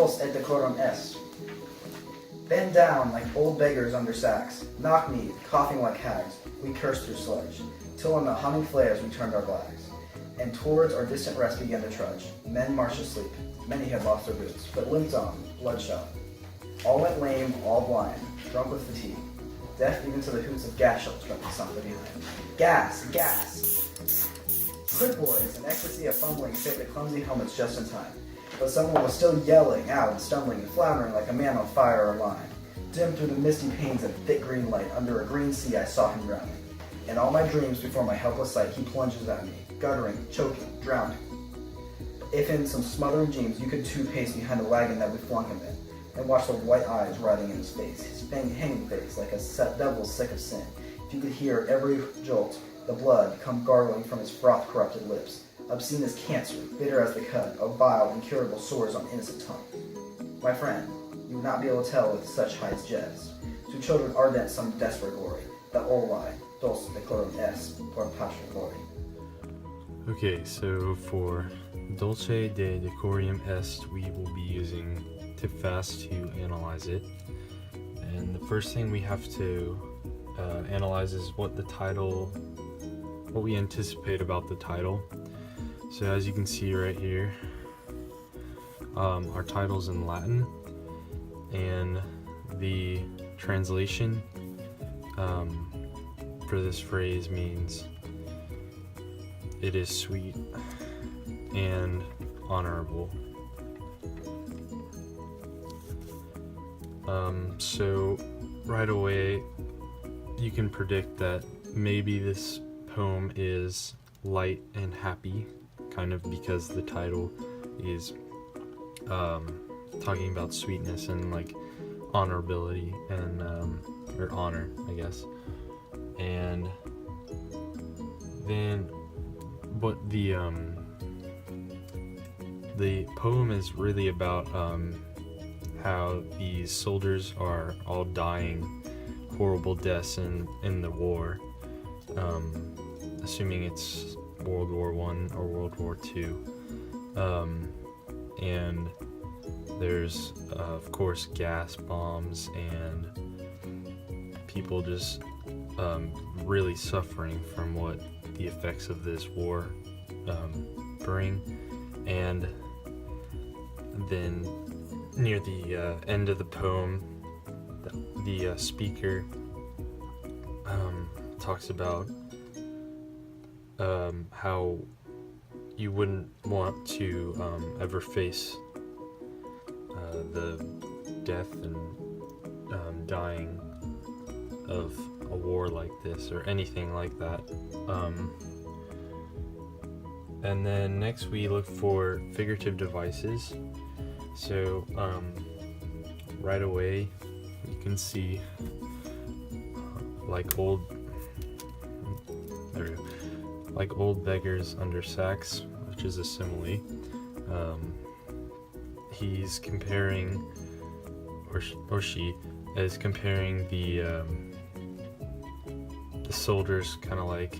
Dulce et Decorum est. Bend down like old beggars under sacks, knock-kneed, coughing like hags, we cursed through sludge, till on the humming flares we turned our backs, and towards our distant rest began to trudge. Men marched asleep, many had lost their boots, but limped on, bloodshot. All went lame, all blind, drunk with fatigue, deaf even to the hoots of gas shells from something behind. Gas! Gas! Quick, boys, an ecstasy of fumbling saved the clumsy helmets just in time. But someone was still yelling out and stumbling and floundering like a man on fire or line. Dim through the misty panes of thick green light, under a green sea I saw him drowning. In all my dreams before my helpless sight he plunges at me, guttering, choking, drowning. If in some smothering dreams you could too pace behind the wagon that we flung him in, and watch the white eyes writhing in his face, his hanging face like a devil sick of sin, if you could hear every jolt, the blood come gargling from his froth-corrupted lips, obscene as cancer, bitter as the cut of vile, incurable sores on innocent tongue. My friend, you would not be able to tell with such heights jest. To children ardent some desperate glory, that old lie, dulce decorum est, or passion glory. Okay, so for Dulce de Decorum est, we will be using Tifas to analyze it. And the first thing we have to analyze is what we anticipate about the title. So as you can see right here, our title's in Latin, and the translation for this phrase means it is sweet and honorable. So right away you can predict that maybe this poem is light and happy, kind of because the title is talking about sweetness and like honorability and or honor, I guess. And then but the poem is really about how these soldiers are all dying horrible deaths in the war, assuming it's World War I or World War II, and there's of course gas bombs and people just really suffering from what the effects of this war bring. And then near the end of the poem, the speaker talks about how you wouldn't want to ever face the death and dying of a war like this or anything like that. And then next we look for figurative devices. So right away you can see like old beggars under sacks, which is a simile. He's comparing, or she is comparing the soldiers kind of like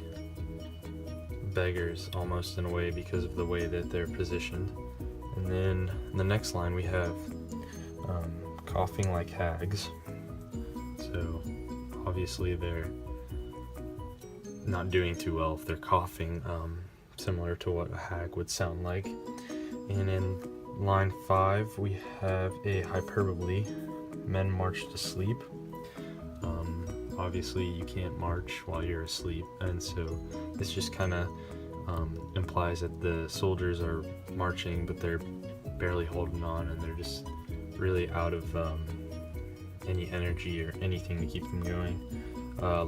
beggars almost in a way because of the way that they're positioned. And then in the next line we have coughing like hags. So obviously they're not doing too well if they're coughing, similar to what a hag would sound like. And in line 5 we have a hyperbole, men march to sleep. Obviously you can't march while you're asleep, and so this just kind of implies that the soldiers are marching but they're barely holding on and they're just really out of any energy or anything to keep them going.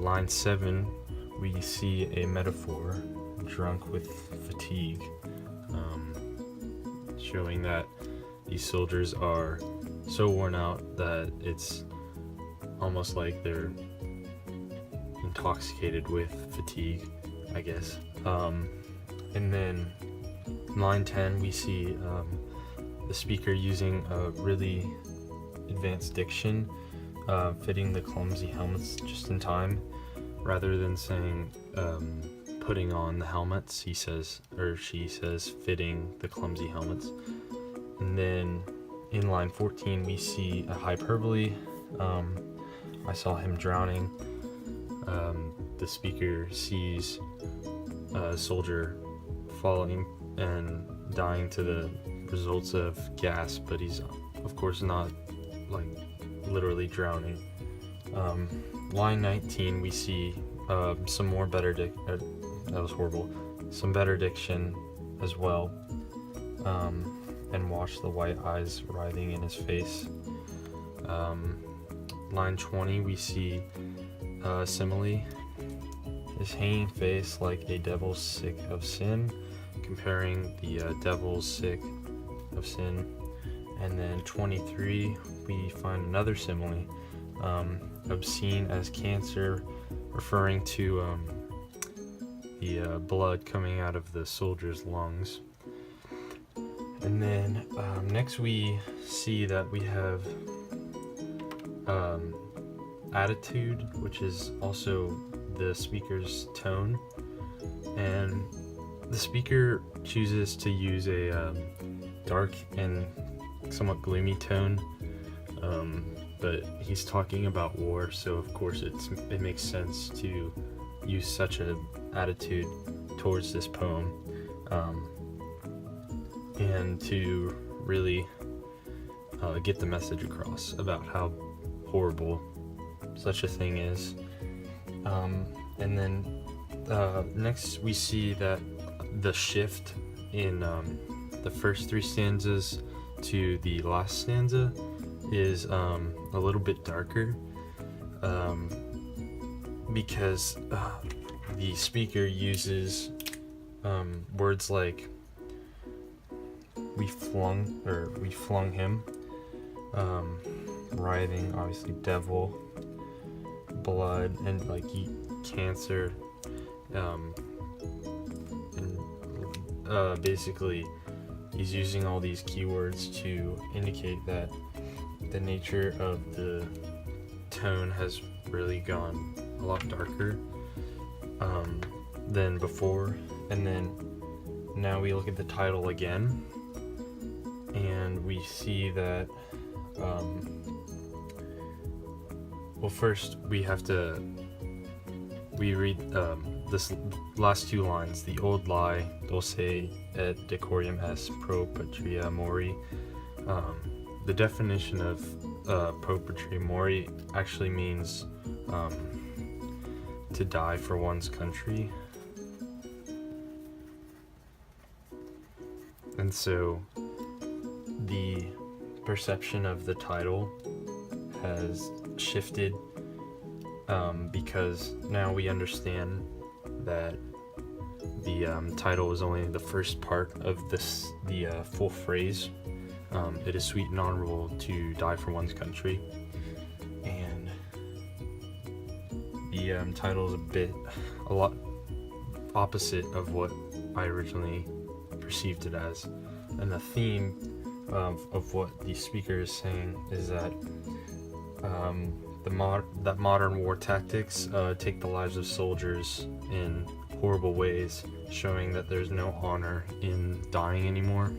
Line 7 we see a metaphor, drunk with fatigue, showing that these soldiers are so worn out that it's almost like they're intoxicated with fatigue, I guess. And then in line 10 we see the speaker using a really advanced diction, fitting the clumsy helmets just in time. Rather than saying putting on the helmets, she says fitting the clumsy helmets. And then in line 14, we see a hyperbole. I saw him drowning. The speaker sees a soldier falling and dying to the results of gas, but he's of course not like literally drowning. Line 19, we see some more better that was horrible. Some better diction as well. And watch the white eyes writhing in his face. Line 20, we see simile. His hanging face like a devil sick of sin, comparing the devil's sick of sin. And then 23, we find another simile, obscene as cancer, referring to the blood coming out of the soldier's lungs. And then next we see that we have attitude, which is also the speaker's tone, and the speaker chooses to use a dark and somewhat gloomy tone, but he's talking about war, so of course it makes sense to use such an attitude towards this poem, and to really get the message across about how horrible such a thing is. And then next we see that the shift in the first three stanzas to the last stanza is a little bit darker, because the speaker uses words like we flung him, writhing, obviously devil, blood, and like cancer, and basically he's using all these keywords to indicate that the nature of the tone has really gone a lot darker than before. And then now we look at the title again, and we see that well, first we read this last two lines. The old lie, Dulce et Decorum est pro patria mori. The definition of pro patria mori actually means to die for one's country. And so the perception of the title has shifted, because now we understand that the title is only the first part of the full phrase. It is sweet and honorable to die for one's country, and the title is a lot opposite of what I originally perceived it as. And the theme of what the speaker is saying is that that modern war tactics take the lives of soldiers in horrible ways, showing that there's no honor in dying anymore.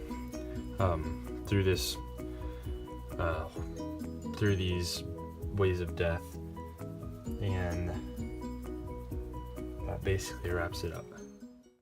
Through these ways of death, and that basically wraps it up.